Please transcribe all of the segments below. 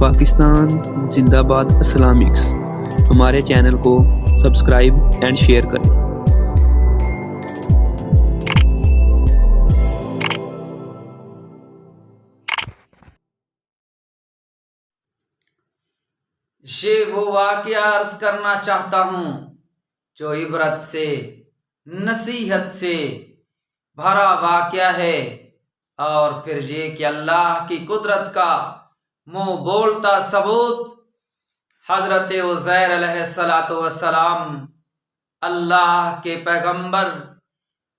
پاکستان زندہ باد اسلامکس ہمارے چینل کو سبسکرائب اینڈ شیئر کریں۔ یہ وہ واقعہ عرض کرنا چاہتا ہوں جو عبرت سے نصیحت سے بھرا واقعہ ہے، اور پھر یہ کہ اللہ کی قدرت کا منہ بولتا ثبوت۔ حضرت عزیر علیہ السلام اللہ کے پیغمبر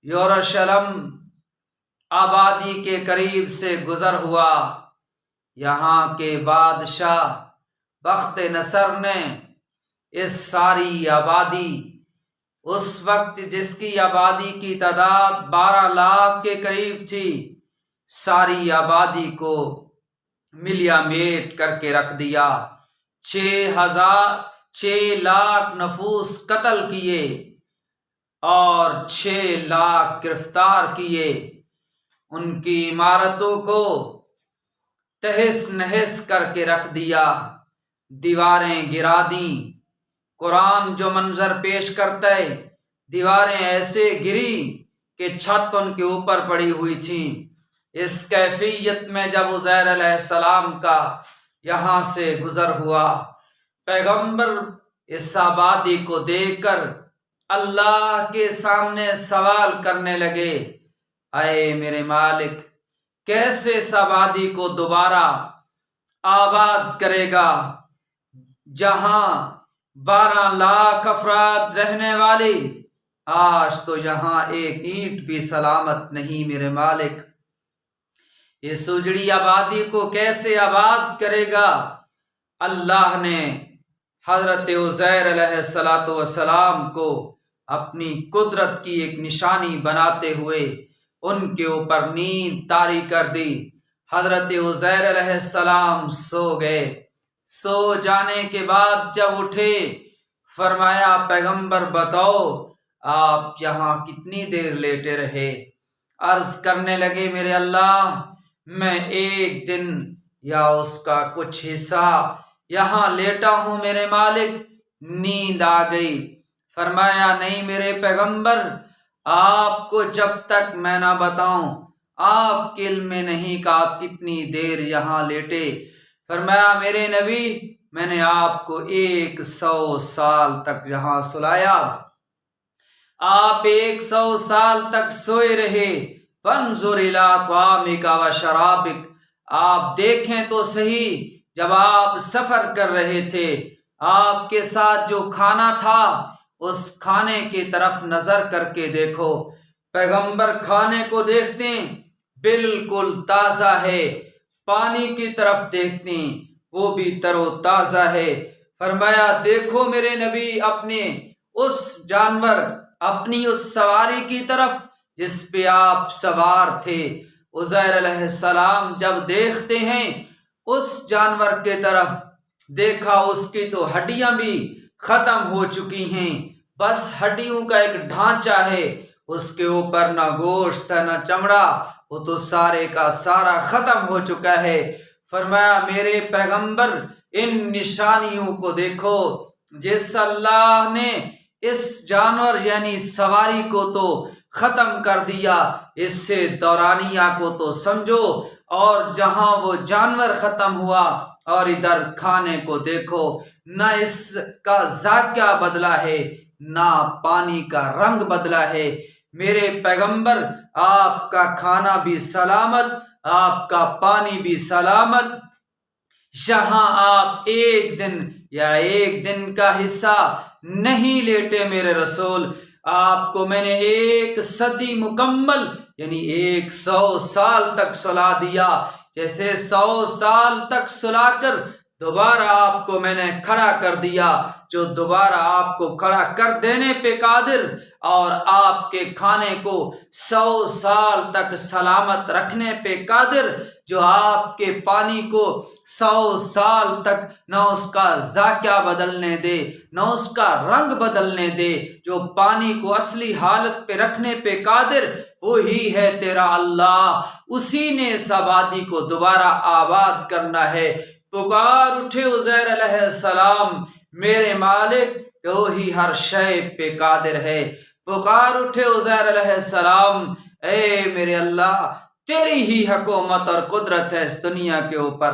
یروشلم آبادی کے قریب سے گزر ہوا۔ یہاں کے بادشاہ بخت نصر نے اس ساری آبادی، اس وقت جس کی آبادی کی تعداد 12 لاکھ کے قریب تھی، ساری آبادی کو ملیا میٹ کر کے رکھ دیا۔ 6 لاکھ نفوس قتل کیے اور 6 لاکھ گرفتار کیے۔ ان کی عمارتوں کو تہس نہس کر کے رکھ دیا، دیواریں گرا دیں۔ قرآن جو منظر پیش کرتا ہے، دیواریں ایسے گری کہ چھت ان کے اوپر پڑی ہوئی تھی۔ اس کیفیت میں جب عزیر علیہ السلام کا یہاں سے گزر ہوا، پیغمبر اس آبادی کو دیکھ کر اللہ کے سامنے سوال کرنے لگے، اے میرے مالک، کیسے اس آبادی کو دوبارہ آباد کرے گا جہاں 12 لاکھ افراد رہنے والی؟ آج تو یہاں ایک اینٹ بھی سلامت نہیں میرے مالک، اس اجڑی آبادی کو کیسے آباد کرے گا؟ اللہ نے حضرت عزیر علیہ السلام کو اپنی قدرت کی ایک نشانی بناتے ہوئے ان کے اوپر نیند طاری کر دی۔ حضرت عزیر علیہ السلام سو گئے۔ سو جانے کے بعد جب اٹھے، فرمایا پیغمبر بتاؤ آپ یہاں کتنی دیر لیٹے رہے؟ عرض کرنے لگے میرے اللہ، میں 1 دن یا اس کا کچھ حصہ یہاں لیٹا ہوں میرے مالک، نیند آ گئی۔ فرمایا نہیں میرے پیغمبر، آپ کو جب تک میں نہ بتاؤں آپ کے علم میں نہیں کہ آپ کتنی دیر یہاں لیٹے۔ فرمایا میرے نبی، میں نے آپ کو 100 سال تک یہاں سلایا، آپ 100 سال تک سوئے رہے۔ فانظر الی طعامک و شرابک، آپ دیکھیں تو صحیح، جب آپ سفر کر رہے تھے آپ کے ساتھ جو کھانا تھا اس کھانے کی طرف نظر کر کے دیکھو۔ پیغمبر کھانے کو دیکھتے ہیں بالکل تازہ ہے، پانی کی طرف دیکھتے ہیں وہ بھی تر و تازہ ہے۔ فرمایا دیکھو میرے نبی اپنے اس جانور، اپنی اس سواری کی طرف جس پہ آپ سوار تھے۔ عزیر علیہ السلام جب دیکھتے ہیں اس جانور کے طرف، دیکھا اس کی تو ہڈیاں بھی ختم ہو چکی ہیں، بس ہڈیوں کا ایک ڈھانچہ ہے، اس کے اوپر نہ گوشت ہے نہ چمڑا، وہ تو سارے کا سارا ختم ہو چکا ہے۔ فرمایا میرے پیغمبر ان نشانیوں کو دیکھو، جس اللہ نے اس جانور یعنی سواری کو تو ختم کر دیا، اس سے دورانیہ کو تو سمجھو، اور جہاں وہ جانور ختم ہوا اور ادھر کھانے کو دیکھو، نہ اس کا ذائقہ بدلا ہے نہ پانی کا رنگ بدلا ہے۔ میرے پیغمبر آپ کا کھانا بھی سلامت، آپ کا پانی بھی سلامت، یہاں آپ 1 دن یا 1 دن کا حصہ نہیں لیٹے میرے رسول، آپ کو میں نے 1 صدی مکمل یعنی 100 سال تک سلا دیا، جیسے 100 سال تک سلا کر دوبارہ آپ کو میں نے کھڑا کر دیا، جو دوبارہ آپ کو کھڑا کر دینے پہ قادر، اور آپ کے کھانے کو 100 سال تک سلامت رکھنے پہ قادر، جو آپ کے پانی کو 100 سال تک نہ اس کا ذائقہ بدلنے دے نہ اس کا رنگ بدلنے دے، جو پانی کو اصلی حالت پہ رکھنے پہ قادر، وہی ہے تیرا اللہ، اسی نے اس آبادی کو دوبارہ آباد کرنا ہے۔ پکار اٹھے عزیر علیہ السلام، میرے مالک تو ہی ہر شے پہ قادر ہے۔ پکار اٹھے عزیر علیہ السلام، اے میرے اللہ تیری ہی حکومت اور قدرت ہے اس دنیا کے اوپر۔